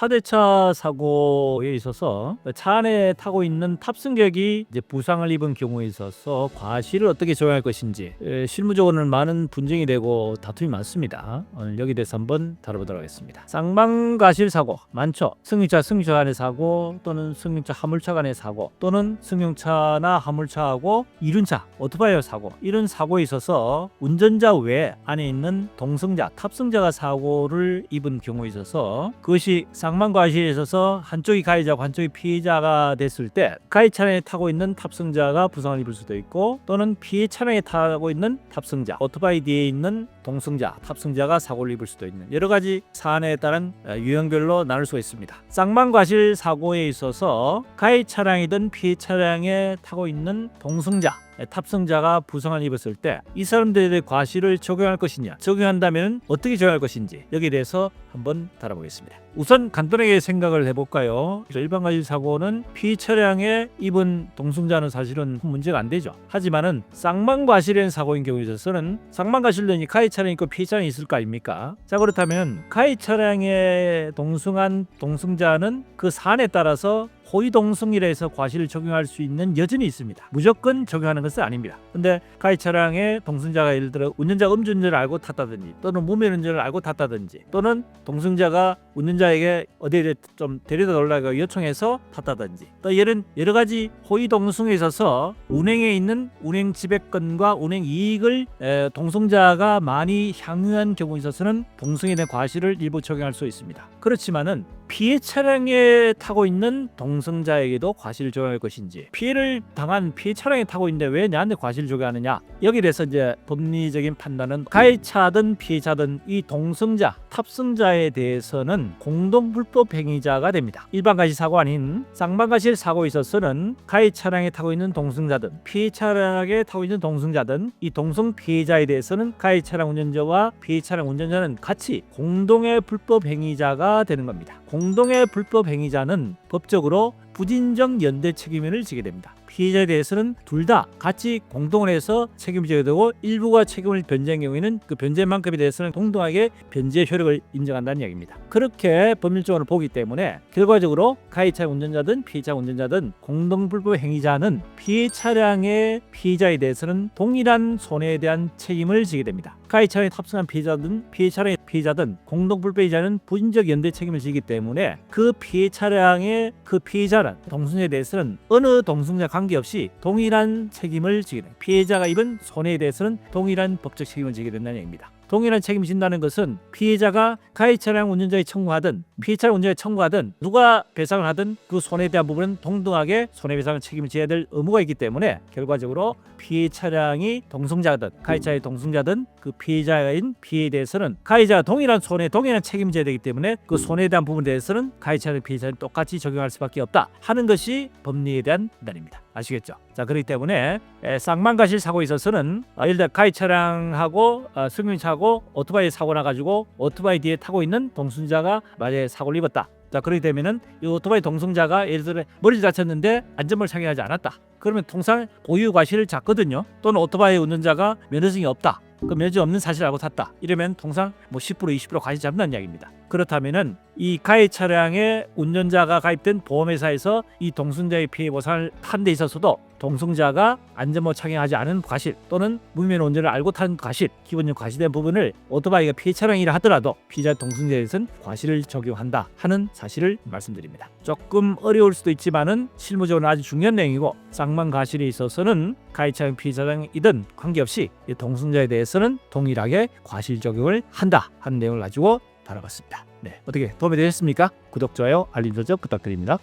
차대차 사고에 있어서 차 안에 타고 있는 탑승객이 이제 부상을 입은 경우에 있어서 과실을 어떻게 조정할 것인지 실무적으로는 많은 분쟁이 되고 다툼이 많습니다. 오늘 여기 대해서 한번 다뤄보도록 하겠습니다. 쌍방과실 사고 많죠. 승용차 간의 사고 또는 승용차 화물차 간의 사고 또는 승용차나 화물차하고 이륜차 오토바이어 사고, 이런 사고에 있어서 운전자 외에 안에 있는 동승자 탑승자가 사고를 입은 경우에 있어서 그것이 쌍방과실에 있어서 한쪽이 가해자고 한쪽이 피해자가 됐을 때 가해 차량에 타고 있는 탑승자가 부상을 입을 수도 있고 또는 피해 차량에 타고 있는 탑승자 오토바이 뒤에 있는 동승자 탑승자가 사고를 입을 수도 있는 여러 가지 사안에 따른 유형별로 나눌 수가 있습니다. 쌍방과실 사고에 있어서 가해 차량이든 피해 차량에 타고 있는 동승자 탑승자가 부상을 입었을 때 이 사람들의 과실을 적용할 것이냐, 적용한다면 어떻게 적용할 것인지 여기에 대해서 한번 다뤄보겠습니다. 우선 간단하게 생각을 해볼까요? 일반 과실 사고는 피해 차량에 입은 동승자는 사실은 문제가 안 되죠. 하지만은 쌍방과실의 사고인 경우에 있어서는 쌍방과실은 가해 차량이 있고 피해 차량이 있을 거 아닙니까? 자, 그렇다면 가해 차량에 동승한 동승자는 그 사안에 따라서 호위동승이라 해서 과실을 적용할 수 있는 여전히 있습니다. 무조건 적용하는 것은 아닙니다. 근데 가해 차량에 동승자가 예를 들어 운전자가 음주운전을 알고 탔다든지 또는 무면운전을 알고 탔다든지 또는 동승자가 운전자에게 어디에 좀 데려다 놓으라고 요청해서 탔다든지 또 여러 가지 호위동승에 있어서 운행에 있는 운행 지배권과 운행 이익을 동승자가 많이 향유한 경우에 있어서는 동승에 대한 과실을 일부 적용할 수 있습니다. 그렇지만은 피해 차량에 타고 있는 동승자에게도 과실을 적용할 것인지 피해를 당한 피해 차량에 타고 있는데 왜 내한테 과실을 적용하느냐 여기에 대해서 이제 법리적인 판단은 가해차든 피해자든 이 동승자 탑승자에 대해서는 공동불법 행위자가 됩니다. 일반 과실 사고 아닌 쌍방과실 사고에 있어서는 가해 차량에 타고 있는 동승자든 피해 차량에 타고 있는 동승자든 이 동승 피해자에 대해서는 가해 차량 운전자와 피해 차량 운전자는 같이 공동의 불법 행위자가 되는 겁니다. 공동의 불법 행위자는 법적으로 부진정 연대 책임을 지게 됩니다. 피해자에 대해서는 둘 다 같이 공동을 해서 책임을 지게 되고 일부가 책임을 변제한 경우에는 그 변제만큼에 대해서는 동등하게 변제 효력을 인정한다는 이야기입니다. 그렇게 법률적으로 보기 때문에 결과적으로 가해 차량 운전자든 피해 차량 운전자든 공동 불법 행위자는 피해 차량의 피해자에 대해서는 동일한 손해에 대한 책임을 지게 됩니다. 가해 차량에 탑승한 피해자든 피해 차량의 피해자든 공동 불법 행위자는 부진적 연대 책임을 지기 때문에 그 피해 차량의 그 피해자는 동승자에 대해서는 어느 동승자 관계없이 동일한 책임을 지게 됩니다. 피해자가 입은 손해에 대해서는 동일한 법적 책임을 지게 된다는 얘기입니다. 동일한 책임을 진다는 것은 피해자가 가해 차량 운전자에 청구하든 피해 차량 운전자에 청구하든 누가 배상을 하든 그 손해에 대한 부분은 동등하게 손해배상을 책임을 져야 될 의무가 있기 때문에 결과적으로 피해 차량이 동승자든 가해 차량의 동승자든 그 피해자인 피해에 대해서는 가해자가 동일한 손해 동일한 책임을 져야 되기 때문에 그 손해에 대한 부분에 대해서는 가해 차량 피해자는 똑같이 적용할 수밖에 없다 하는 것이 법리에 대한 판단입니다. 아시겠죠? 자, 그렇기 때문에 쌍방과실 사고에 있어서는 예를 들어 가해 차량하고 승용차하고 오토바이 사고 나가지고 오토바이 뒤에 타고 있는 동승자가 만약에 사고를 입었다. 자, 그렇게 되면은 이 오토바이 동승자가 예를 들어 머리를 다쳤는데 안전모를 착용하지 않았다. 그러면 통상 고유 과실을 잡거든요. 또는 오토바이 운전자가 면허증이 없다. 그 면허증 없는 사실을 알고 탔다. 이러면 통상 10% 20% 과실 잡는다는 이야기입니다. 그렇다면은 이 가해 차량의 운전자가 가입된 보험회사에서 이 동승자의 피해 보상을 한 데 있어서도 동승자가 안전모 착용하지 않은 과실 또는 무면허 운전을 알고 탄 과실, 기본적 과실된 부분을 오토바이가 피해 차량이라 하더라도 피해자 동승자에서는 과실을 적용한다 하는 사실을 말씀드립니다. 조금 어려울 수도 있지만은 실무적으로 아주 중요한 내용이고 쌍방과실에 있어서는 가해 차량 피해자이든 관계없이 이 동승자에 대해서는 동일하게 과실 적용을 한다 하는 내용을 가지고 다뤄봤습니다. 네, 어떻게 도움이 되셨습니까? 구독, 좋아요, 알림 설정 부탁드립니다.